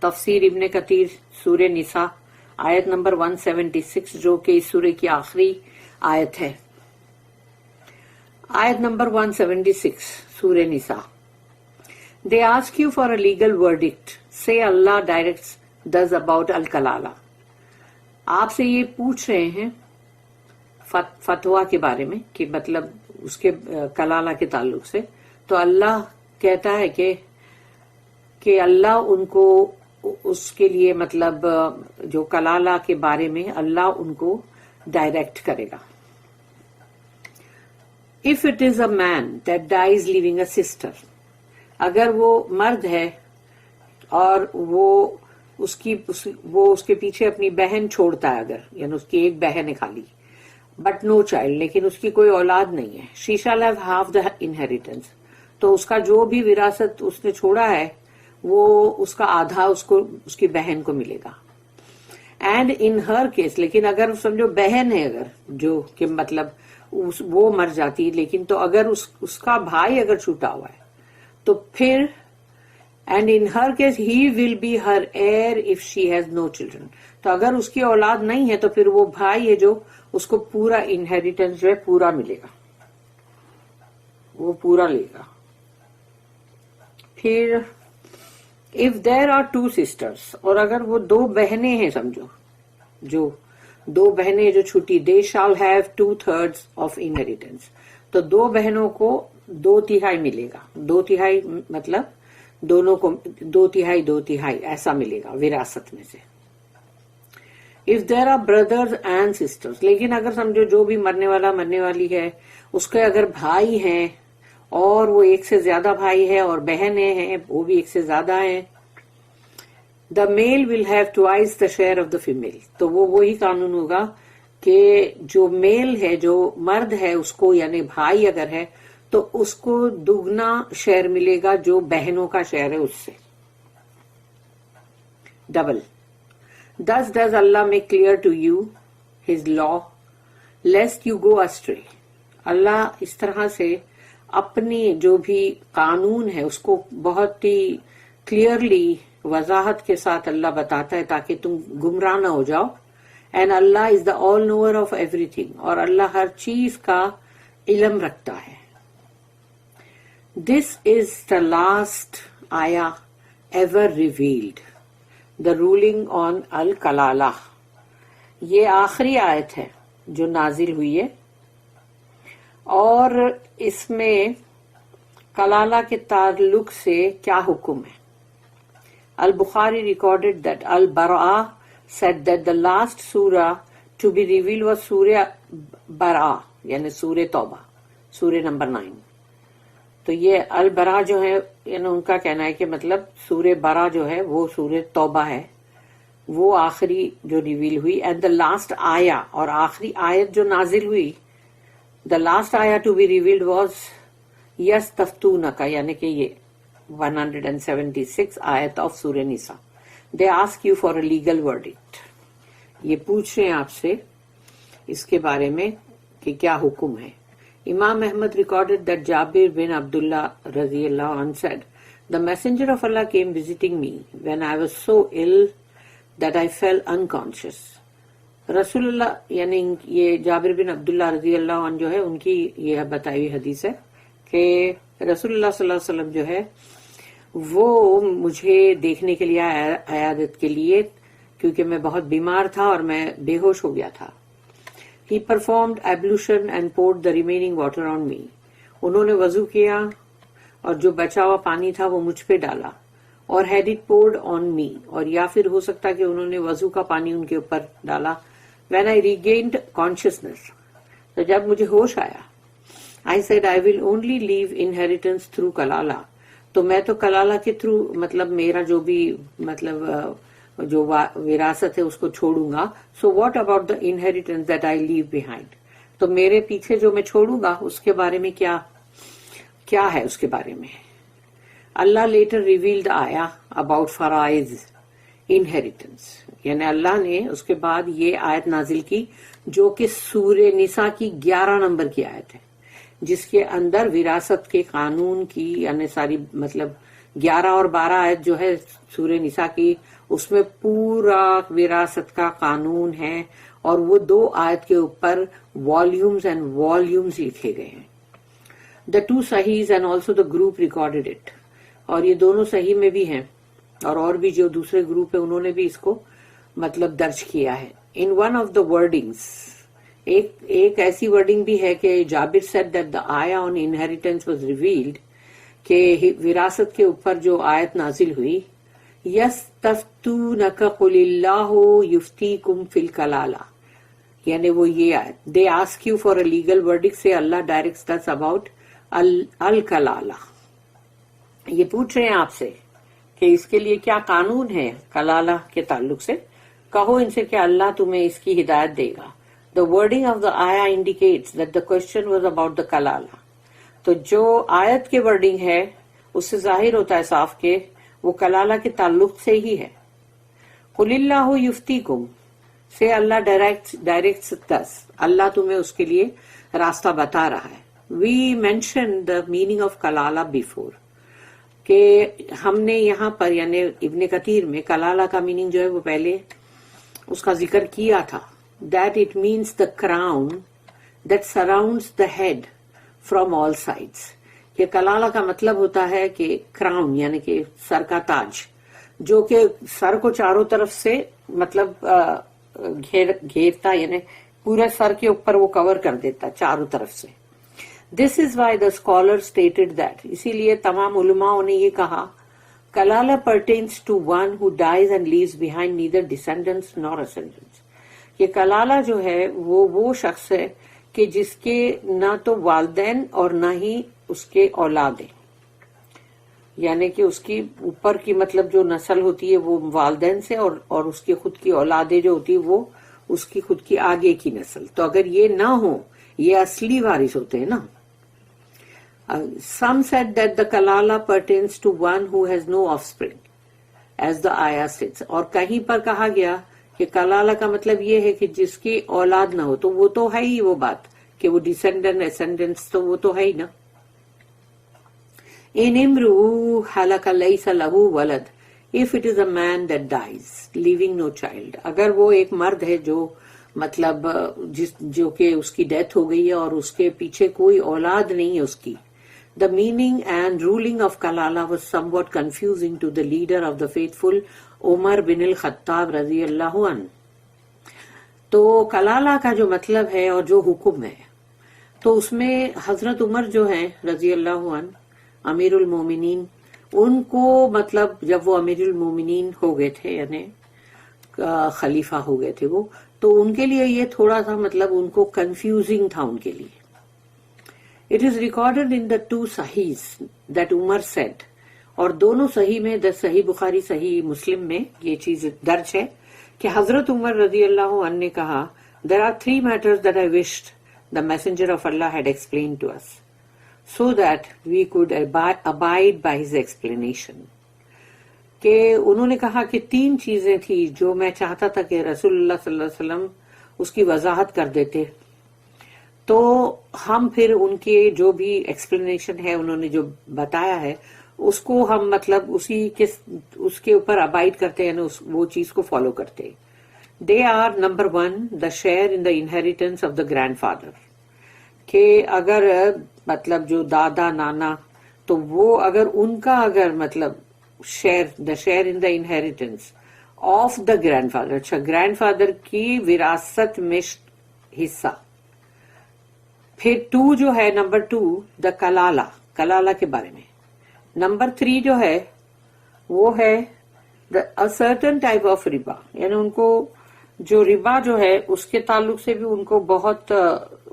تفسیر ابن کثیر سورہ نساء آیت نمبر 176 جو کہ اس سورہ کی آخری آیت ہے. آیت نمبر 176 سورہ نساء. They ask you for a legal verdict. Say Allah directs thus about al-kalala. آپ سے یہ پوچھ رہے ہیں فتویٰ کے بارے میں کہ مطلب اس کے کلالہ کے تعلق سے، تو اللہ کہتا ہے کہ اللہ ان کو اس کے لیے مطلب جو کلالہ کے بارے میں اللہ ان کو ڈائریکٹ کرے گا. If it is a man that dies leaving a sister، اگر وہ مرد ہے اور وہ اس کے پیچھے اپنی بہن چھوڑتا ہے، اگر یعنی اس کی ایک بہن ہے خالی، بٹ نو چائلڈ، لیکن اس کی کوئی اولاد نہیں ہے، she shall have half the inheritance، تو اس کا جو بھی وراثت اس نے چھوڑا ہے وہ اس کا آدھا اس کی بہن کو ملے گا. اینڈ ان ہر کیس، لیکن اگر سمجھو بہن ہے اگر جو کہ مطلب وہ مر جاتی، لیکن تو اگر اس کا بھائی اگر چھوٹا ہوا ہے تو پھر and in her case he will be her heir if she has no children, تو اگر اس کی اولاد نہیں ہے تو پھر وہ بھائی ہے جو اس کو پورا انہیریٹنس جو ہے پورا ملے گا، وہ پورا لے گا. پھر if there are two sisters, اور اگر وہ دو بہنیں ہیں، سمجھو جو دو بہنیں جو چھوٹی، دے شال ہیو 2/3 آف انہیریٹنس، تو دو بہنوں کو 2/3 ملے گا. 2/3 مطلب دونوں کو 2/3 ایسا ملے گا وراثت میں سے. If there are brothers and sisters, لیکن اگر سمجھو جو بھی مرنے والی ہے اس کے اگر بھائی ہیں اور وہ ایک سے زیادہ بھائی ہے اور بہنیں ہیں وہ بھی ایک سے زیادہ ہیں، the male will have twice the share of the female, تو وہ وہی قانون ہوگا کہ جو میل ہے جو مرد ہے اس کو یعنی بھائی اگر ہے تو اس کو دگنا شیئر ملے گا جو بہنوں کا شیئر ہے اس سے، double. Thus does Allah make clear to you His law, lest you go astray. اللہ اس طرح سے اپنی جو بھی قانون ہے اس کو بہت ہی کلیئرلی وضاحت کے ساتھ اللہ بتاتا ہے تاکہ تم گمراہ نہ ہو جاؤ. And Allah is the all knower of everything، اور اللہ ہر چیز کا علم رکھتا ہے. This is the last ayah ever revealed. The ruling on al-kalala، یہ آخری آیت ہے جو نازل ہوئی ہے اور اس میں کلالہ کے تعلق سے کیا حکم ہے. Al-Bukhari recorded that Al-Bara said that the last surah to be revealed was Surah Bara، یعنی سورہ توبہ، سورہ نمبر 9. تو یہ البرا جو ہے یعنی ان کا کہنا ہے کہ مطلب سورہ برا جو ہے وہ سورہ توبہ ہے، وہ آخری جو ریویل ہوئی. اینڈ دا لاسٹ آیا، اور آخری آیت جو نازل ہوئی، دا لاسٹ آیا ٹو بی ریویلڈ واز یستفتونک، یعنی کہ یہ 176 آیت آف سورہ نساء. They ask you for a legal verdict, یہ پوچھ رہے ہیں آپ سے اس کے بارے میں کہ کیا حکم ہے. Imam Ahmad recorded that Jabir bin Abdullah radiyallahu anhu said, the messenger of Allah came visiting me when I was so ill that I fell unconscious. رسول اللہ یعنی یہ جابر بن عبداللہ رضی اللہ عنہ جو ہے ان کی یہ بتائی ہوئی حدیث ہے کہ رسول اللہ صلی اللہ علیہ وسلم جو ہے وہ مجھے دیکھنے کے لیے عیادت کے لیے، کیونکہ میں بہت بیمار تھا اور میں بے ہوش ہو گیا تھا. He performed ablution and poured the remaining water on me. انہوں نے وضو کیا اور جو بچا ہوا پانی تھا وہ مجھ پہ ڈالا، اور had it poured on me، اور یا پھر ہو سکتا کہ انہوں نے وضو کا پانی ان کے اوپر ڈالا. When I regained consciousness، تو جب مجھے ہوش آیا، I said I will only leave inheritance through kalala، تو میں تو کلالہ کے تھرو مطلب میرا جو بھی مطلب جو وراثت ہے اس کو چھوڑوں گا. So what about the inheritance that I leave behind, تو میرے پیچھے جو میں چھوڑوں گا اس کے بارے میں کیا ہے اس کے بارے میں. اللہ لیٹر ریویلڈ آیا اباؤٹ فرائض انہیریٹنس، یعنی اللہ نے اس کے بعد یہ آیت نازل کی جو کہ سورہ نساء کی 11 نمبر کی آیت ہے، جس کے اندر وراثت کے قانون کی یعنی ساری مطلب 11 اور 12 آیت جو ہے سورہ نساء کی، اس میں پورا وراثت کا قانون ہے، اور وہ 2 آیت کے اوپر والیومز اینڈ والیومز لکھے گئے ہیں. The 2 صحیحs and also the group recorded it. اور یہ دونوں صحیح میں بھی ہیں، اور بھی جو دوسرے گروپ ہے انہوں نے بھی اس کو مطلب درج کیا ہے. In one of the wordings ایک ایسی ورڈنگ بھی ہے کہ جابر said that the ayah on inheritance was revealed، کہ وراثت کے اوپر جو آیت نازل ہوئی، یستفتونک قل اللہ یفتیکم فی الکلالہ، یعنی وہ یہ آیت they ask you for a legal verdict، سے اللہ directs us about الکلالہ. یہ پوچھ رہے ہیں آپ سے کہ اس کے لیے کیا قانون ہے کلالہ کے تعلق سے، کہو ان سے کہ اللہ تمہیں اس کی ہدایت دے گا. The wording of the ayah indicates that the question was about the kalala. تو جو آیت کے ورڈنگ ہے اس سے ظاہر ہوتا ہے صاف کہ وہ کلالہ کے تعلق سے ہی ہے. قل اللہ یفتیکم، سے اللہ ڈائریکٹس us، اللہ تمہیں اس کے لیے راستہ بتا رہا ہے. We mentioned the meaning of kalala before، کہ ہم نے یہاں پر یعنی ابن کثیر میں کلالہ کا میننگ جو ہے وہ پہلے اس کا ذکر کیا تھا. That it means the crown that surrounds the head from all sides. کہ کلالہ کا مطلب ہوتا ہے کہ کراؤن یعنی کہ سر کا تاج، جو کہ سر کو چاروں طرف سے مطلب گھیرتا، یعنی پورے سر کے اوپر وہ کور کر دیتا چاروں طرف سے. This is why the scholar stated that، اسی لیے تمام علماء نے یہ کہا کلالہ pertains to one who dies and leaves behind neither descendants nor ascendants. یہ کلالہ جو ہے وہ شخص ہے کہ جس کے نہ تو والدین اور نہ ہی اس کے اولاد ہیں، یعنی کہ اس کی اوپر کی مطلب جو نسل ہوتی ہے وہ والدین سے، اور اس کی خود کی اولادیں جو ہوتی ہے وہ اس کی خود کی آگے کی نسل. تو اگر یہ نہ ہو، یہ اصلی وارث ہوتے ہیں نا. Some said that the kalala pertains to one who has no offspring, as the ayah states. اور کہیں پر کہا گیا کہ کلالہ کا مطلب یہ ہے کہ جس کی اولاد نہ ہو، تو وہ تو ہے ہی وہ بات کہ وہ ڈیسینڈنٹ اسینڈنٹس تو وہ تو ہے ہی نا. ان امرؤ ہلک لیس لہ ولد if it is a man that dies leaving no child، اگر وہ ایک مرد ہے جو مطلب جو کہ اس کی ڈیتھ ہو گئی ہے اور اس کے پیچھے کوئی اولاد نہیں ہے اس کی. The meaning and ruling of Kalala was somewhat confusing to the leader of the faithful, عمر بن الخطاب رضی اللہ عنہ. تو کلالہ کا جو مطلب ہے اور جو حکم ہے، تو اس میں حضرت عمر جو ہیں رضی اللہ عنہ امیر المومنین، ان کو مطلب جب وہ امیر المومنین ہو گئے تھے یعنی خلیفہ ہو گئے تھے وہ، تو ان کے لیے یہ تھوڑا سا مطلب ان کو کنفیوزنگ تھا ان کے لیے. It is recorded in the 2 Sahihs that Umar said، اور دونوں صحیح میں صحیح بخاری صحیح مسلم میں یہ چیز درج ہے کہ حضرت عمر رضی اللہ عنہ نے کہا there are 3 matters that I wished the messenger of Allah had explained to us so that we could abide by his explanation. کہ انہوں نے کہا کہ 3 چیزیں تھی جو میں چاہتا تھا کہ رسول اللہ صلی اللہ علیہ وسلم اس کی وضاحت کر دیتے، تو ہم پھر ان کے جو بھی ایکسپلینیشن ہے انہوں نے جو بتایا ہے اس کو ہم مطلب اس کے اوپر ابائڈ کرتے ہیں، وہ چیز کو فالو کرتے ہیں. They are number 1 the share in the inheritance of the grandfather, کہ اگر مطلب جو دادا نانا تو وہ اگر ان کا اگر مطلب دا share in the inheritance of the grand father, اچھا گرینڈ فادر کی وراثت میں حصہ. پھر 2 جو ہے نمبر 2 دا کلالہ کے بارے میں. نمبر 3 جو ہے وہ ہے a certain type of ربا، یعنی ان کو جو ربا جو ہے اس کے تعلق سے بھی ان کو بہت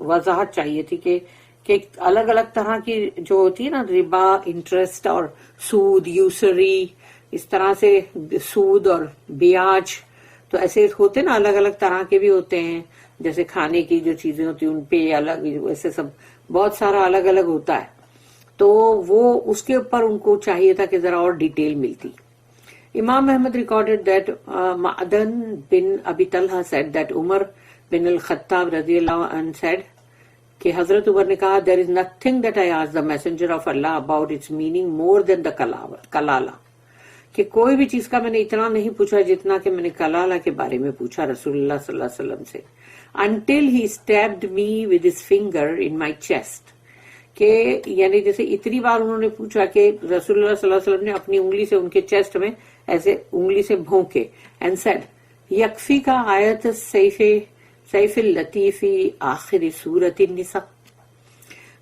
وضاحت چاہیے تھی کہ الگ الگ طرح کی جو ہوتی ہے نا ربا، انٹرسٹ اور سود، یوسری، اس طرح سے سود اور بیاج، تو ایسے ہوتے نا الگ الگ طرح کے بھی ہوتے ہیں، جیسے کھانے کی جو چیزیں ہوتی ہیں ان پہ الگ، ویسے سب بہت سارا الگ الگ ہوتا ہے. تو وہ اس کے اوپر ان کو چاہیے تھا کہ ذرا اور ڈیٹیل ملتی. امام احمد ریکارڈڈ دیٹ معدن بن ابی طلحہ said that عمر بن الخطاب رضی اللہ عنہ said کہ حضرت عمر نے کہا there is nothing that I asked the messenger of Allah about its meaning more than the کلالہ، کہ کوئی بھی چیز کا میں نے اتنا نہیں پوچھا جتنا کہ میں نے کلالہ کے بارے میں پوچھا رسول اللہ صلی اللہ علیہ وسلم سے. until he stabbed me with his finger in my chest، کہ یعنی جیسے اتنی بار انہوں نے پوچھا کہ رسول اللہ صلی اللہ علیہ وسلم نے اپنی انگلی سے ان کے چیسٹ میں ایسے انگلی سے بھونکے اینڈ سیڈ یکفی کا آیت سیف اللطیفی آخر سورۃ النساء.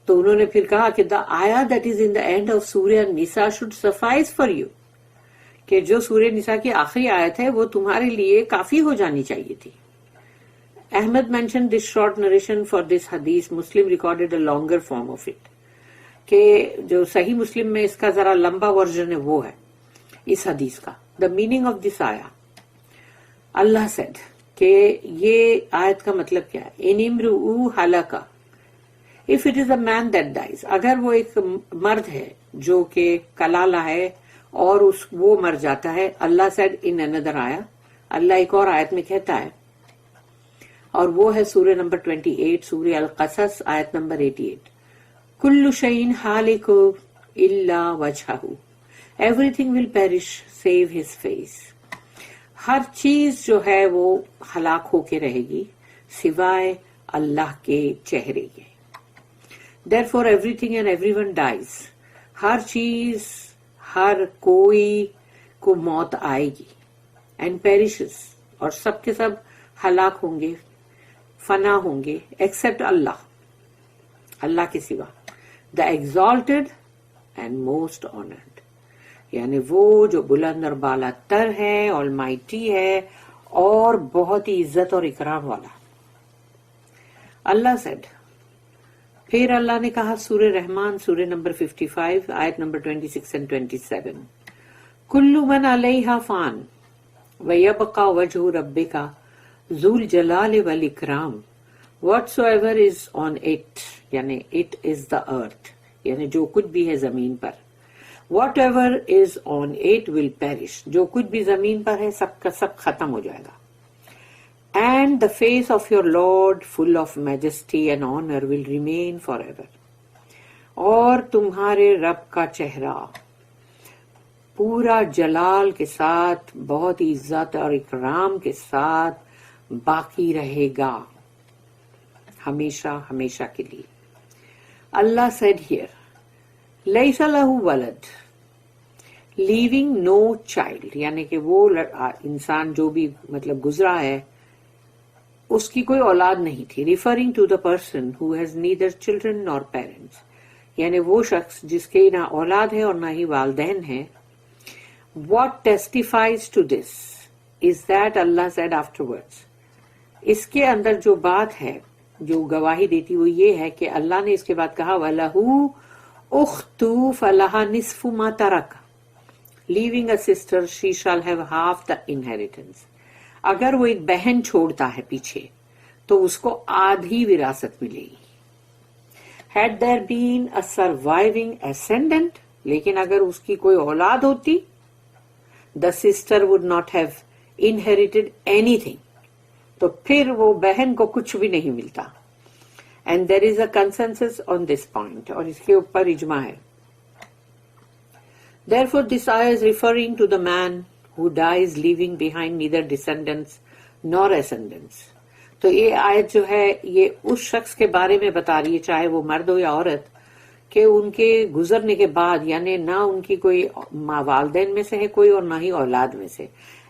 تو انہوں نے پھر کہا کہ the ayah that is in the end of سورہ النساء should suffice for you، کہ جو سورہ نساء کی آخری آیت ہے وہ تمہارے لیے کافی ہو جانی چاہیے تھی. Ahmed mentioned this short narration for this hadith. Muslim recorded a longer form of it. کہ جو صحیح مسلم میں اس کا ذرا لمبا ورژن ہے وہ ہے اس حدیث کا. The meaning of this ayah. Allah said کہ یہ آیت کا مطلب کیا ہے. In imru'u halaka. If it is a man that dies. اگر وہ ایک مرد ہے جو کہ کلالہ ہے اور وہ مر جاتا ہے. Allah said in another ayah. اللہ ایک اور آیت میں کہتا ہے اور وہ ہے سورہ نمبر 28 سورہ القصص آیت نمبر 88. کل شیء ہالک الا وجہہ، everything will perish save his face. ہر چیز جو ہے وہ ہلاک ہو کے رہے گی سوائے اللہ کے چہرے کے. therefore everything and everyone dies. ہر چیز ہر کوئی کو موت آئے گی and perishes، اور سب کے سب ہلاک ہوں گے فنا ہوں گے ایکسپٹ اللہ، اللہ کے سوا. دا ایگزالٹڈ اینڈ موسٹ آنرڈ، یعنی وہ جو بلند اور بالا تر ہے، آلمائٹی ہے اور بہت ہی عزت اور اکرام والا. اللہ سیڈ، پھر اللہ نے کہا سورہ رحمان سورہ نمبر 55 آیت نمبر 26 and 27. کل من علیہا فان ویبقى وجہ ربک ذو الجلال والاکرام. whatsoever is on it، یعنی it is the earth، یعنی جو کچھ بھی ہے زمین پر. whatever is on it will perish، جو کچھ بھی زمین پر ہے سب کا سب ختم ہو جائے گا. and the face of your Lord full of majesty and honor will remain forever. اور تمہارے رب کا چہرہ پورا جلال کے ساتھ بہت ہی عزت اور اکرام کے ساتھ باقی رہے گا ہمیشہ ہمیشہ کے لیے. اللہ said here لیس لہ ولد لیونگ نو چائلڈ، یعنی کہ وہ انسان جو بھی مطلب گزرا ہے اس کی کوئی اولاد نہیں تھی. Referring to the person who has neither children nor parents, یعنی وہ شخص جس کے نہ اولاد ہے اور نہ ہی والدین ہیں. What testifies to this is that Allah said afterwards، اس کے اندر جو بات ہے جو گواہی دیتی وہ یہ ہے کہ اللہ نے اس کے بعد کہا وَلَهُ أُخْتُ فَلَهَا نِصْفُ مَا تَرَكَ leaving a sister she shall have half the inheritance. اگر وہ ایک بہن چھوڑتا ہے پیچھے تو اس کو آدھی وراثت ملے گی. had there been a surviving ascendant، لیکن اگر اس کی کوئی اولاد ہوتی the sister would not have inherited anything، تو پھر وہ بہن کو کچھ بھی نہیں ملتا. and there is a consensus on this point، اور اس کے اوپر اجماع ہے. therefore this ayah is referring to the man who dies leaving behind neither descendants nor ascendants. تو یہ آیت جو ہے یہ اس شخص کے بارے میں بتا رہی ہے چاہے وہ مرد ہو یا عورت کہ ان کے گزرنے کے بعد یعنی نہ ان کی کوئی والدین میں سے ہے کوئی اور نہ ہی اولاد میں سے.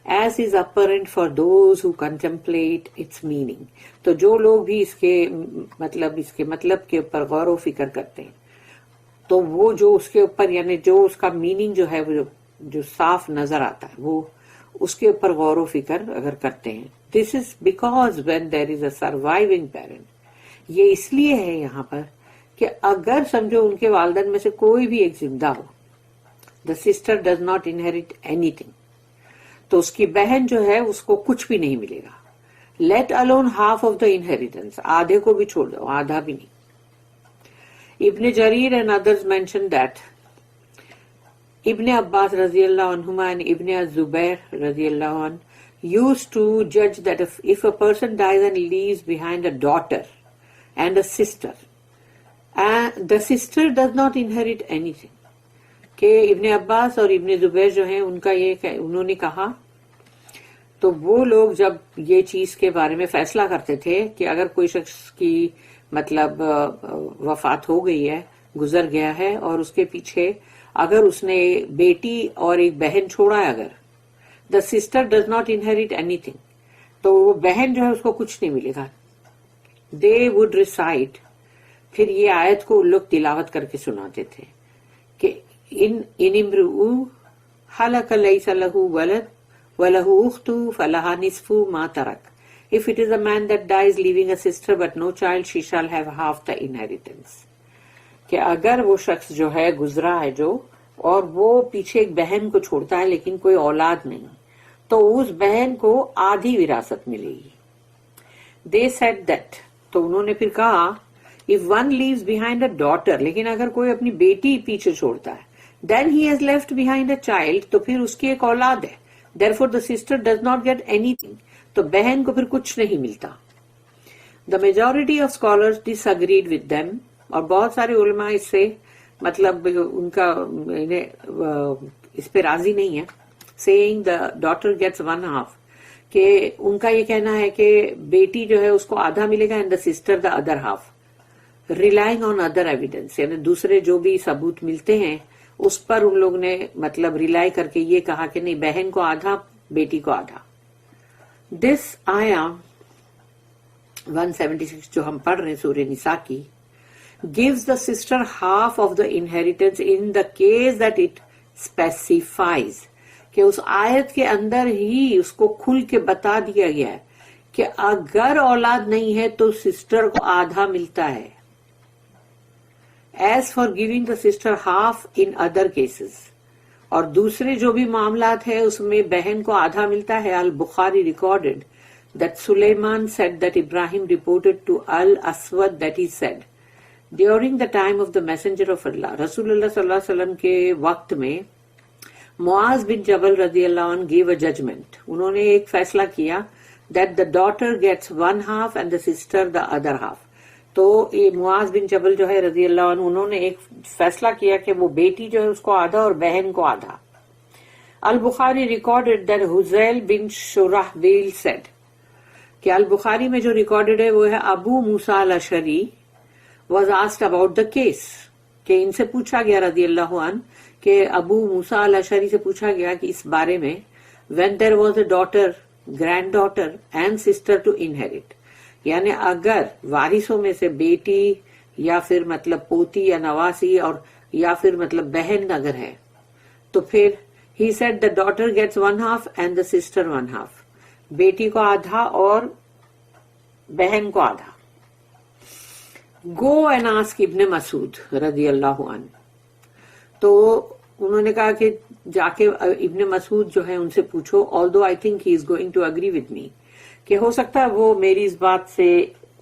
as is apparent for those who contemplate its meaning، تو جو لوگ بھی اس کے مطلب کے اوپر غور و فکر کرتے ہیں تو وہ جو اس کے اوپر یعنی جو اس کا میننگ جو ہے وہ جو صاف نظر آتا ہے وہ اس کے اوپر غور و فکر اگر کرتے ہیں. this is because when there is a surviving parent، یہ اس لیے ہے یہاں پر کہ اگر سمجھو ان کے والدین میں سے کوئی بھی ایک زندہ ہو the sister does not inherit anything، تو اس کی بہن جو ہے اس کو کچھ بھی نہیں ملے گا. let alone half of the inheritance، آدھے کو بھی چھوڑ دو آدھا بھی نہیں. ابن جریر and others mentioned that Ibn Abbas رضی اللہ عنہما and Ibn Zubair رضی اللہ عنہ used to judge that if a person dies and leaves behind a daughter and a sister The sister does not inherit anything. کہ ابن عباس اور ابن زبیر جو ہیں ان کا یہ انہوں نے کہا تو وہ لوگ جب یہ چیز کے بارے میں فیصلہ کرتے تھے کہ اگر کوئی شخص کی مطلب وفات ہو گئی ہے، گزر گیا ہے، اور اس کے پیچھے اگر اس نے بیٹی اور ایک بہن چھوڑا ہے، اگر the sister does not inherit anything، تو وہ بہن جو ہے اس کو کچھ نہیں ملے گا. they would recite، پھر یہ آیت کو لوگ تلاوت کر کے سناتے تھے کہ ان امرؤ ہلک لیس لہ ولد وَلَهُ أُخْتُ فَلَهَا نِصْفُ مَا تَرَكَ. If it is a man that dies leaving a sister but no child, she shall have half the inheritance. کہ اگر وہ شخص جو ہے گزرا ہے جو، اور وہ پیچھے ایک بہن کو چھوڑتا ہے لیکن کوئی اولاد نہیں، تو اس بہن کو آدھی وراثت ملے گی. They said that، تو انہوں نے پھر کہا if one leaves behind a daughter، لیکن اگر کوئی اپنی بیٹی پیچھے چھوڑتا ہے then he has left behind a child، تو پھر اس کی ایک اولاد ہے. Therefore the sister does not get anything، تو بہن کو پھر کچھ نہیں ملتا. The majority of scholars disagreed with them، اور بہت سارے علماء اس سے مطلب ان کا اس پہ راضی نہیں ہے. saying the daughter gets one half، کہ ان کا یہ کہنا ہے کہ بیٹی جو ہے اس کو آدھا ملے گا and the sister the other half، relying on other evidence، یعنی دوسرے جو بھی ثبوت ملتے ہیں اس پر ان لوگ نے مطلب ریلائی کر کے یہ کہا کہ نہیں، بہن کو آدھا بیٹی کو آدھا. دس آیا 176 جو ہم پڑھ رہے ہیں سورہ نساء کی، gives the sister half of the inheritance in the case that it specifies، کہ اس آیت کے اندر ہی اس کو کھل کے بتا دیا گیا ہے کہ اگر اولاد نہیں ہے تو سسٹر کو آدھا ملتا ہے. As for giving the sister half in other cases، اور دوسرے جو بھی معاملات ہیں اس میں بہن کو آدھا ملتا ہے. البخاری recorded that Sulaiman said that Ibrahim reported to Al-Aswad that he said during the time of the messenger of Allah، رسول اللہ صلی اللہ علیہ وسلم کے وقت میں معاذ بن جبل رضی اللہ عنہ gave a judgment، انہوں نے ایک فیصلہ کیا that the daughter gets one half and the sister the other half. تو یہ معاذ بن جبل جو ہے رضی اللہ عنہ، انہوں نے ایک فیصلہ کیا کہ وہ بیٹی جو ہے اس کو آدھا اور بہن کو آدھا. البخاری ریکارڈڈ that حذیل بن شرحبیل said، کہ البخاری میں جو ریکارڈڈ ہے وہ ہے ابو موسیٰ الاشعری was asked about the case، کہ ان سے پوچھا گیا رضی اللہ عنہ، کہ ابو موسیٰ الاشعری سے پوچھا گیا کہ اس بارے میں when there was a daughter، granddaughter and sister to inherit، یعنی اگر وارثوں میں سے بیٹی یا پھر مطلب پوتی یا نواسی اور یا پھر مطلب بہن اگر ہے تو پھر he said the daughter gets one half and the sister one half، بیٹی کو آدھا اور بہن کو آدھا. go and ask ابن مسعود رضی اللہ عنہ، تو انہوں نے کہا کہ جا کے ابن مسعود جو ہے ان سے پوچھو although I think he is going to agree with me، کہ ہو سکتا ہے وہ میری اس بات سے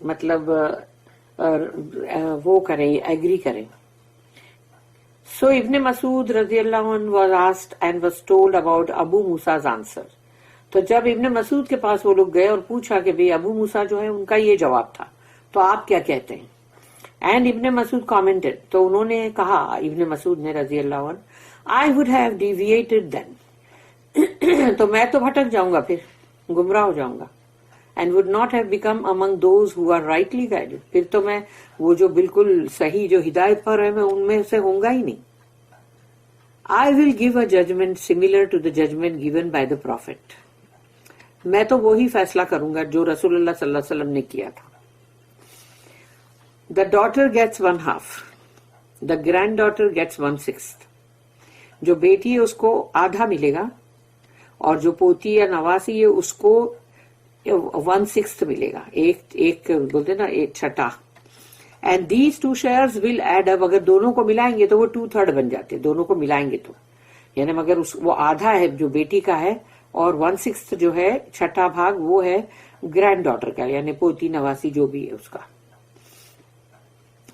مطلب وہ کریں، ایگری کریں. سو ابن مسعود رضی اللہ عنہ was asked and was told about Abu موسیٰ's answer، تو جب ابن مسعود کے پاس وہ لوگ گئے اور پوچھا کہ بھئی ابو موسیٰ جو ہے ان کا یہ جواب تھا، تو آپ کیا کہتے ہیں. اینڈ ابن مسعود commented، تو انہوں نے کہا ابن مسعود نے رضی اللہ عنہ I would have deviated then، تو میں تو بھٹک جاؤں گا، پھر گمراہ ہو جاؤں گا. And would not have become among those who are rightly guided، پھر تو میں وہ جو بالکل صحیح جو ہدایت پر ہے میں ان میں سے ہوں گا ہی نہیں. I will give a judgment similar to the judgment given by the Prophet، میں تو وہی فیصلہ کروں گا جو رسول اللہ صلی اللہ علیہ وسلم نے کیا تھا. The daughter gets one half، the granddaughter gets 1/6، جو بیٹی ہے اس کو آدھا ملے گا اور جو پوتی یا نواسی ہے اس کو 1/6 ملے گا، ایک بولتے نا ایک چھٹا. And these two shares will add up, اگر دونوں کو ملائیں گے تو وہ 2/3 بن جاتے، دونوں کو ملائیں گے تو یعنی مگر وہ آدھا ہے جو بیٹی کا ہے اور 1/6 جو ہے چھٹا بھاگ وہ ہے گرینڈ ڈاٹر کا، یعنی پوتی نواسی جو بھی ہے اس کا.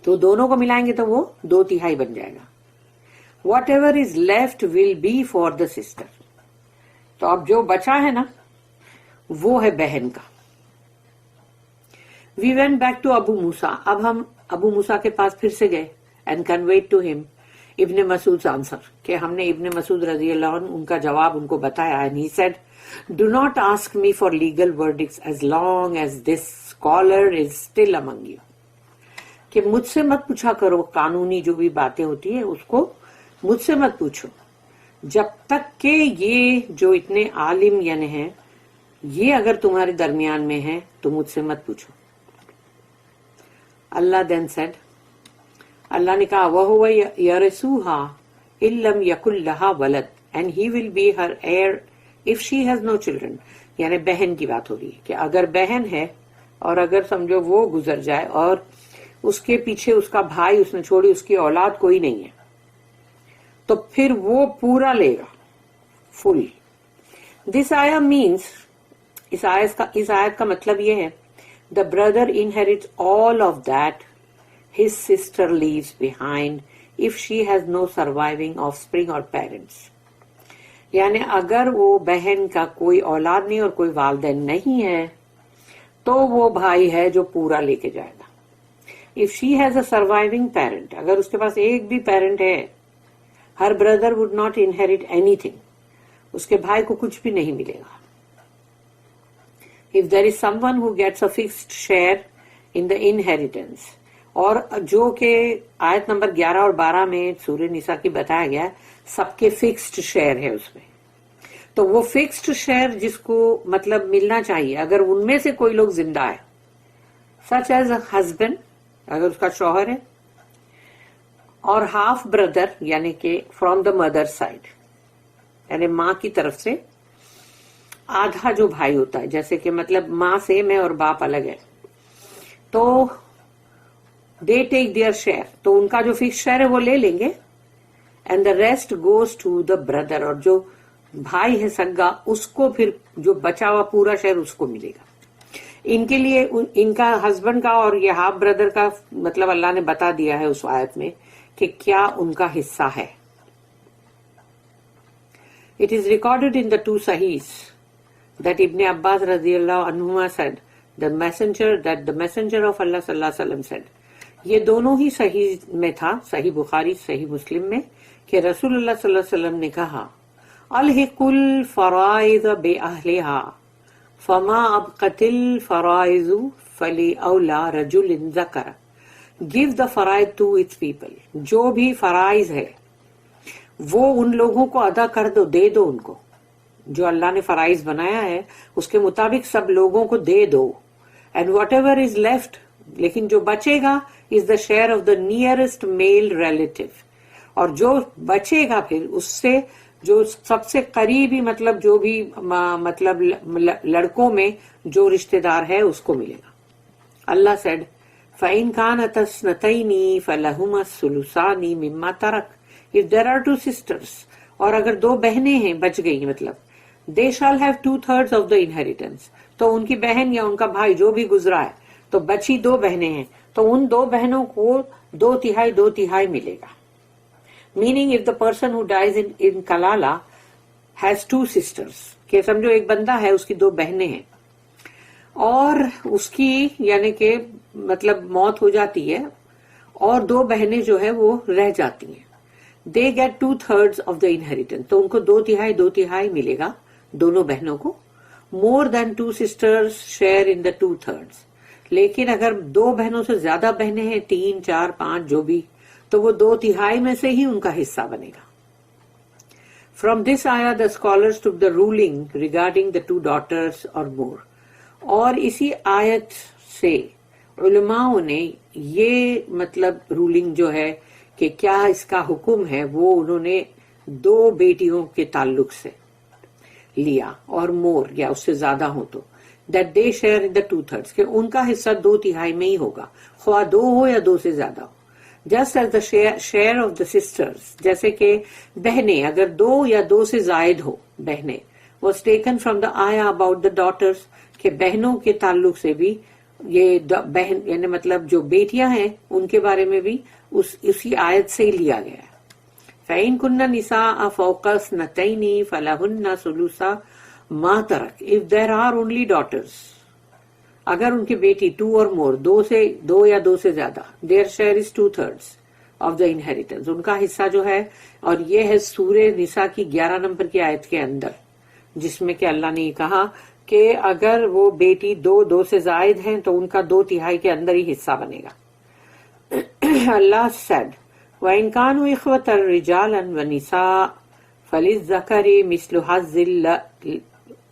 تو دونوں کو ملائیں گے تو وہ 2/3 بن جائے گا. Whatever is left will be for the sister, تو اب جو بچا ہے نا وہ ہے بہن کا. وی وینٹ بیک ٹو ابو موسیٰ، اب ہم ابو موسیٰ کے پاس پھر سے گئے اینڈ کنویڈ ٹو ہم ابن مسعود آنسر کہ ہم نے ابن مسعود رضی اللہ عنہ ان کا جواب ان کو بتایا. And he said do not ask me for legal verdicts as long as this scholar is still among you. کہ مجھ سے مت پوچھا کرو قانونی جو بھی باتیں ہوتی ہیں اس کو مجھ سے مت پوچھو جب تک کہ یہ جو اتنے عالم یعنی ہیں یہ اگر تمہارے درمیان میں ہیں تو مجھ سے مت پوچھو. اللہ دین سیڈ اللہ نے کہا وَهُوَ يَرِثُهَا إِن لَّمْ يَكُن لَّهَا وَلَدٌ and he will be her heir if she has no children. یعنی بہن کی بات ہو رہی ہے کہ اگر بہن ہے اور اگر سمجھو وہ گزر جائے اور اس کے پیچھے اس کا بھائی اس نے چھوڑی اس کی اولاد کوئی نہیں ہے تو پھر وہ پورا لے گا فل. دس آیا مینس اس آیت کا مطلب یہ ہے the brother inherits all of that his sister leaves behind if she has no surviving offspring or parents. یعنی اگر وہ بہن کا کوئی اولاد نہیں اور کوئی والدین نہیں ہے تو وہ بھائی ہے جو پورا لے کے جائے گا. if she has a surviving parent اگر اس کے پاس ایک بھی پیرنٹ ہے her brother would not inherit anything اس کے بھائی کو کچھ بھی نہیں ملے گا. if there is someone who gets a fixed share in the inheritance اور جو کہ آیت نمبر 11 اور 12 میں سورہ نساء کی بتایا گیا سب کے فکسڈ شیئر ہے اس میں تو وہ فکسڈ شیئر جس کو مطلب ملنا چاہیے اگر ان میں سے کوئی لوگ زندہ ہے سچ ایز اے ہسبینڈ اگر اس کا شوہر ہے اور ہاف بردر یعنی کہ فرام دا مدر سائڈ یعنی ماں کی طرف سے آدھا جو بھائی ہوتا ہے جیسے کہ مطلب ماں سیم ہے اور باپ الگ ہے تو they take their share تو ان کا جو فکس شیئر ہے وہ لے لیں گے and the rest goes to the brother اور جو بھائی ہے سگا اس کو پھر جو بچا ہوا پورا شیئر اس کو ملے گا. ان کے لیے ان کا ہسبینڈ کا اور یہ ہاف بردر کا مطلب اللہ نے بتا دیا ہے اس آیت میں کہ کیا ان کا حصہ ہے. It is recorded in the two Sahihs that Ibn Abbas radiyallahu anhuma said the messenger of Allah sallallahu alaihi wasallam said یہ دونوں ہی صحیح میں تھا صحیح بخاری صحیح مسلم میں کہ رسول اللہ صلی اللہ علیہ وسلم نے کہا الحق الفرائض بأہلها فما ابقت الفرائض فلأولی رجل ذکر give the فرائض to its people جو بھی فرائض ہے وہ ان لوگوں کو ادا کر دو دے دو ان کو جو اللہ نے فرائض بنایا ہے اس کے مطابق سب لوگوں کو دے دو and whatever is left لیکن جو بچے گا is the share of the nearest male relative اور جو بچے گا پھر اس سے جو سب سے قریبی مطلب جو بھی مطلب لڑکوں میں جو رشتہ دار ہے اس کو ملے گا. اللہ said فَإِن كَانَتَ اثْنَتَيْنِ فَلَهُمَا الثُّلُثَانِ مِمَّا تَرَكَ if there are two sisters اور اگر دو بہنیں ہیں بچ گئی مطلب they shall have 2/3 of the inheritance تو ان کی بہن یا ان کا بھائی جو بھی گزرا ہے تو بچی دو بہنیں ہیں تو ان دو بہنوں کو 2/3 ملے گا. Meaning of the person who dies in کلالہ ہیز 2 sisters کہ سمجھو ایک بندہ ہے اس کی 2 بہنیں ہیں اور اس کی یعنی کہ مطلب موت ہو جاتی ہے اور 2 بہنیں جو ہے وہ رہ جاتی ہیں they get 2/3 of the inheritance تو ان کو 2/3 ملے گا دونوں بہنوں کو. more than 2 sisters share in the 2/3 لیکن اگر 2 بہنوں سے زیادہ بہنیں ہیں 3 4 5 جو بھی تو وہ 2/3 میں سے ہی ان کا حصہ بنے گا. From this ayah the scholars took the ruling regarding the 2 daughters or more اور اسی آیت سے علماء نے یہ مطلب رولنگ جو ہے کہ کیا اس کا حکم ہے وہ انہوں نے 2 بیٹیوں کے تعلق سے لیا اور مور یا اس سے زیادہ ہو تو that they share in the 2/3 کہ ان کا حصہ 2/3 میں ہی ہوگا خواہ 2 ہو یا 2 سے زیادہ ہو. just as the share of the sisters جیسے کہ بہنیں اگر 2 یا 2 سے زائد ہو بہنیں was taken from the ayah about the daughters کہ بہنوں کے تعلق سے بھی یہ بہن یعنی مطلب جو بیٹیاں ہیں ان کے بارے میں بھی اسی آیت سے ہی لیا گیا ہے. فَإِن كُنَّ نِسَاءَ فَوْقَ اثْنَتَيْنِ فَلَهُنَّ ثُلُثَ مَا تَرَكَ if there are only daughters اگر ان کی بیٹی 2 اور more, 2 یا 2 سے زیادہ, their share is 2/3 of the inheritance, ان کا حصہ جو ہے. اور یہ ہے سورہ نساء کی 11 نمبر کی آیت کے اندر, جس میں کہ اللہ نے یہ کہا کہ اگر وہ بیٹی 2 سے زائد ہیں تو ان کا 2/3 کے اندر ہی حصہ بنے گا. اللہ said وَإِن كَانُوا إِخْوَةً رِجَالًا وَنِسَاءً فَلِلذَّكَرِ مِثْلُ حَظِّ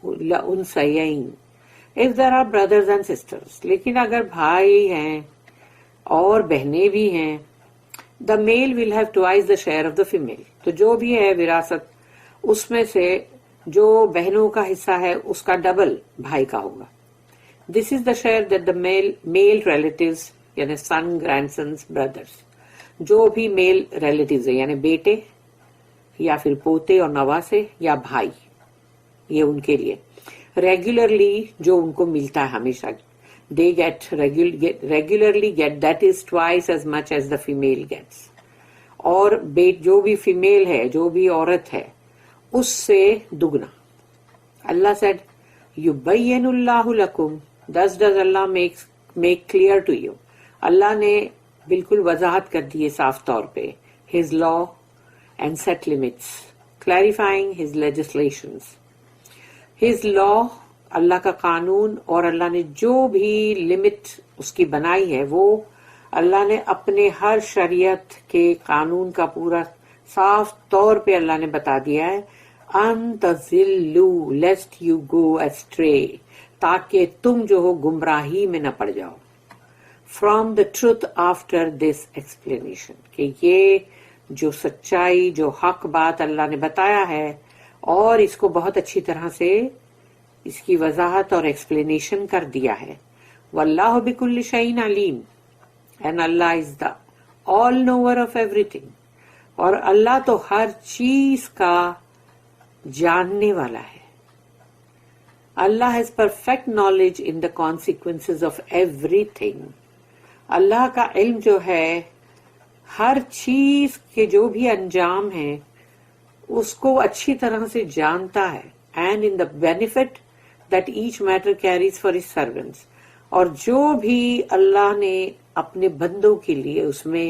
الْأُنثَيَيْنِ. If there are brothers and sisters, لیکن اگر بھائی ہیں اور بہنیں بھی ہیں, the male will have twice the share of the female. تو جو بھی ہے وراثت, اس میں سے جو بہنوں کا حصہ ہے اس کا ڈبل بھائی کا ہوگا. This is the share that the male relatives, یعنی son, grandsons, brothers, جو بھی میل ریلیٹیوز ہیں یعنی بیٹے یا پھر پوتے اور نواسے یا بھائی, یہ ان کے لیے ریگولرلی جو ان کو ملتا ہے ہمیشہ, they regularly get, that is twice as much as the female gets. اور جو بھی فیمیل ہے, جو بھی عورت ہے, اس سے دگنا. اللہ said يُبَيِّنُ اللَّهُ لَكُمْ, thus does Allah make clear to you. اللہ نے بالکل وضاحت کر دی ہے صاف طور پہ, his law and set limits, clarifying his legislations. his law, اللہ کا قانون, اور اللہ نے جو بھی لمٹ اس کی بنائی ہے وہ اللہ نے اپنے ہر شریعت کے قانون کا پورا صاف طور پہ اللہ نے بتا دیا ہے. ان تضلوا lest you go astray, تاکہ تم جو ہو گمراہی میں نہ پڑ جاؤ. From the truth after this explanation, کہ یہ جو سچائی, جو حق بات اللہ نے بتایا ہے اور اس کو بہت اچھی طرح سے اس کی وضاحت اور ایکسپلینیشن کر دیا ہے. واللہ بکل شیء علیم, and Allah is the all knower of everything. اور اللہ تو ہر چیز کا جاننے والا ہے. Allah has perfect knowledge in the consequences of everything. اللہ کا علم جو ہے ہر چیز کے جو بھی انجام ہیں اس کو اچھی طرح سے جانتا ہے. And in the benefit that each matter carries for his servants. اور جو بھی اللہ نے اپنے بندوں کے لیے اس میں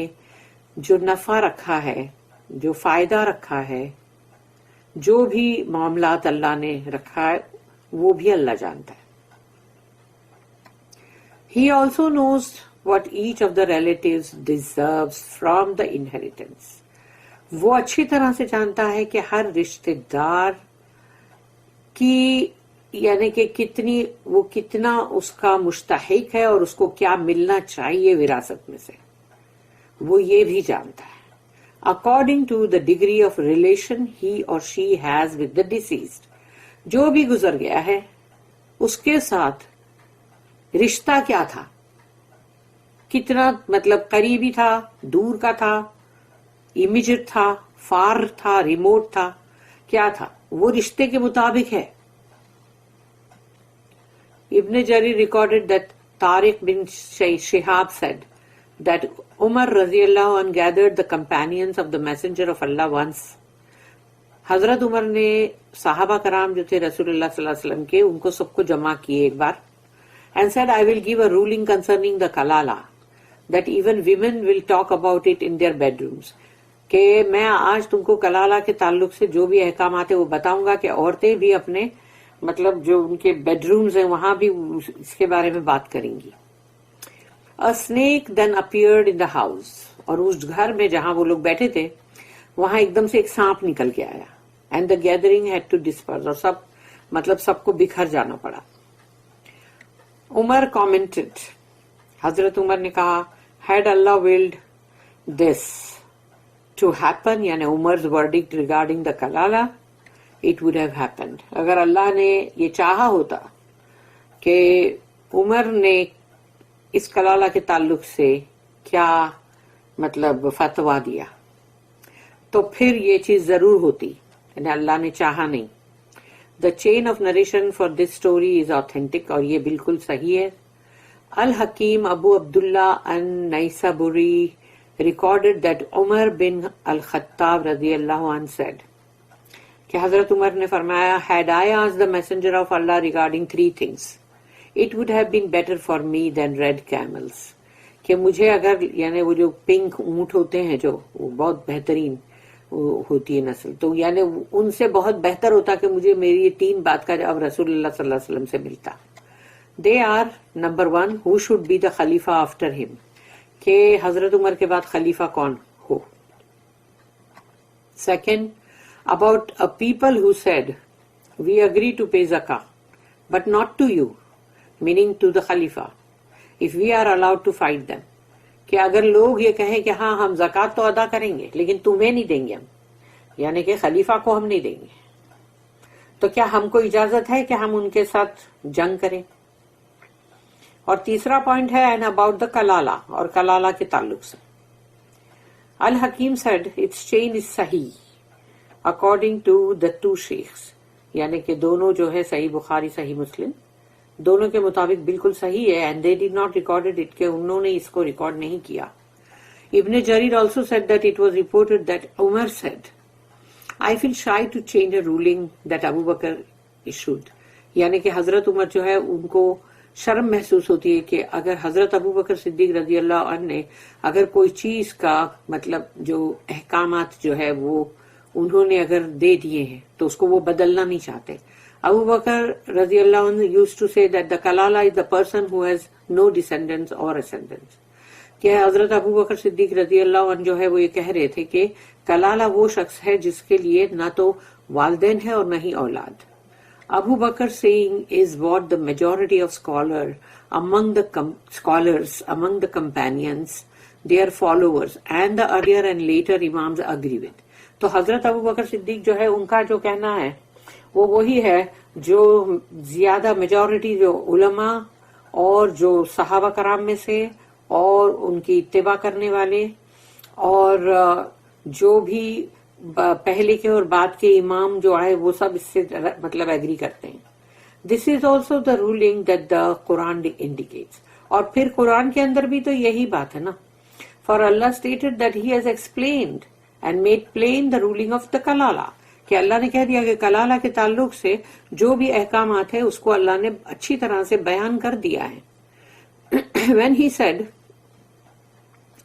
جو نفع رکھا ہے, جو فائدہ رکھا ہے, جو بھی معاملات اللہ نے رکھا ہے وہ بھی اللہ جانتا ہے. He also knows what each of the relatives deserves from the inheritance. وہ اچھی طرح سے جانتا ہے کہ ہر رشتہ دار کی یعنی کہ کتنا اس کا مستحق ہے اور اس کو کیا ملنا چاہیے وراثت میں سے, وہ یہ بھی جانتا ہے. According to the degree of relation he or she has with the deceased, جو بھی گزر گیا ہے اس کے ساتھ رشتہ کیا تھا, کتنا مطلب قریبی تھا, دور کا تھا, امیجیٹ تھا, فار تھا, ریموٹ تھا, کیا تھا, وہ رشتے کے مطابق ہے. Ibn Jarir recorded that Tariq bin Shihab said that Umar radiallahu anh gathered the companions of the messenger of Allah once. حضرت عمر نے صحابہ کرام جو تھے رسول اللہ صلی اللہ علیہ وسلم کے, ان کو سب کو جمع کیے ایک بار, and said I will give a ruling concerning the kalala, that even women will talk about it in their bedrooms. کہ میں آج تم کو کلالہ کے تعلق سے جو بھی احکامات ہیں وہ بتاؤں گا کہ عورتیں بھی اپنے مطلب جو ان کے بیڈ رومز ہیں وہاں بھی اس کے بارے میں بات کریں گی. A snake then appeared in the house, اور اس گھر میں جہاں وہ لوگ بیٹھے تھے وہاں ایک دم سے ایک سانپ نکل کے آیا. And the gathering had to disperse, اور سب کو بکھر جانا پڑا. عمر commented, حضرت عمر نے کہا, had Allah willed this to happen, یعنی عمر's verdict regarding the kalala, it would have happened. اگر اللہ نے یہ چاہا ہوتا کہ عمر نے اس کلالہ کے تعلق سے کیا مطلب فتویٰ دیا تو پھر یہ چیز ضرور ہوتی, یعنی اللہ نے چاہا نہیں. The chain of narration for this story is authentic, اور یہ بالکل صحیح ہے. Al-Hakim Abu Abdullah an-Naisaburi recorded that Umar bin al-Khattab radiyallahu anhu said کہ حضرت عمر نے فرمایا, had I asked the messenger of Allah regarding 3 things, It would have been better for me than red camels. کہ مجھے اگر یعنی وہ جو پنک اونٹ ہوتے ہیں جو وہ بہت بہترین ہوتی ہے نسل، تو یعنی ان سے بہت بہتر ہوتا کہ مجھے میری یہ 3 بات کا جواب رسول اللہ صلی اللہ علیہ وسلم سے ملتا. They are number 1 who should be the khalifa after him. کہ حضرت عمر کے بعد خلیفہ کون ہو. Second, about a people who said, we agree to pay zakah, but not to you, meaning to the khalifa, if we are allowed to fight them. کہ اگر لوگ یہ کہیں کہ ہاں ہم زکوٰۃ تو ادا کریں گے لیکن تمہیں نہیں دیں گے ہم، یعنی کہ خلیفہ کو ہم نہیں دیں گے، تو کیا ہم کو اجازت ہے کہ ہم ان کے ساتھ جنگ کریں. اور تیسرا پوائنٹ ہے and about the کلالہ، اور کلالہ کے تعلق سے. الحکیم said its chain is صحیح according to the 2 sheikhs، یعنی کہ دونوں جو ہے صحیح بخاری صحیح مسلم دونوں کے مطابق بالکل صحیح ہے. and they did not recorded it، کہ انہوں نے اس کو ریکارڈ نہیں کیا. ابن جریر also said that it was reported that Umar said, I feel shy to change a ruling that Abu Bakr issued، یعنی کہ حضرت عمر جو ہے ان کو شرم محسوس ہوتی ہے کہ اگر حضرت ابو بکر صدیق رضی اللہ عنہ نے اگر کوئی چیز کا مطلب جو احکامات جو ہے وہ انہوں نے اگر دے دیے ہیں تو اس کو وہ بدلنا نہیں چاہتے. ابو بکر رضی اللہ عنہ used to say that the kalala is the person who has no descendants or ascendants، کہ حضرت ابو بکر صدیق رضی اللہ عنہ جو ہے وہ یہ کہہ رہے تھے کہ کلالہ وہ شخص ہے جس کے لیے نہ تو والدین ہے اور نہ ہی اولاد. Abu Bakr saying is what the majority of scholars among the companions, their followers and the earlier and later imams agree with. تو حضرت ابو بکر صدیق جو ہے ان کا جو کہنا ہے وہ وہی ہے جو زیادہ میجورٹی جو علماء اور جو صحابہ کرام میں سے اور ان کی اتباع کرنے والے اور جو بھی پہلے کے اور بعد کے امام جو آئے وہ سب اس سے مطلب ایگری کرتے ہیں. This is also the ruling that the Quran indicates, اور پھر قرآن کے اندر بھی تو یہی بات ہے نا. For Allah stated that he has explained and made plain the ruling of the کلالہ، کہ اللہ نے کہہ دیا کہ کلالہ کے تعلق سے جو بھی احکامات ہیں اس کو اللہ نے اچھی طرح سے بیان کر دیا ہے. when he said،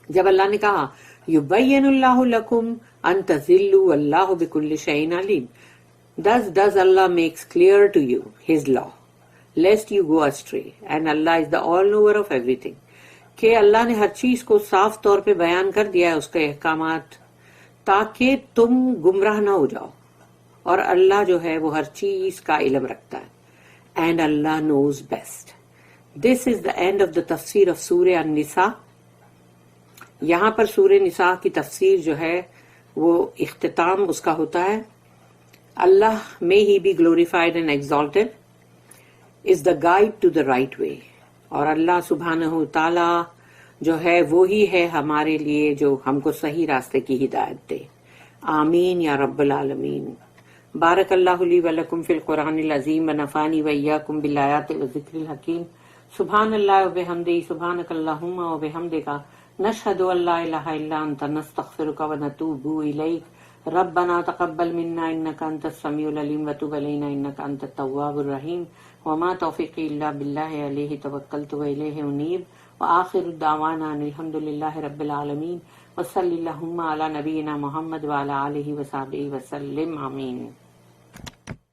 جب اللہ نے کہا یبین اللہ لکم ان تذلوا واللہ بکل شیء علیم، thus does Allah makes clear to you his law lest you go astray and Allah is the all knower of everything، کہ اللہ نے ہر چیز کو صاف طور پہ بیان کر دیا ہے اس کے احکامات تاکہ تم گمراہ نہ ہو جاؤ، اور اللہ جو ہے وہ ہر چیز کا علم رکھتا ہے. and Allah knows best. This is the end of the tafsir of Surah An-Nisa. یہاں پر سورہ نساء کی تفسیر جو ہے وہ اختتام اس کا ہوتا ہے. اللہ may he be glorified and exalted is the guide to the right way، اور اللہ سبحانہ تعالی جو ہے وہی ہے ہمارے لیے جو ہم کو صحیح راستے کی ہدایت دے. آمین یا رب العالمین. بارک اللہ لی ولکم فی القرآن العظیم ونفعنی وإیاکم بالآیات والذکر الحکیم. سبحان اللہ وبحمدہ، سبحانک اللہم وبحمدک، نشہد ان لا الہ الا انت، نستغفرک ونتوب الیک. ربنا تقبل منا انک انت السمیع العلیم وتب علینا انک انت التواب الرحیم. وما توفیقی الا باللہ علیہ توکلت والیہ انیب. وآخر دعوانا ان الحمد للہ رب العالمین. وصلی اللہم علی نبینا محمد وعلی آلہ وصحبہ وسلم. آمین.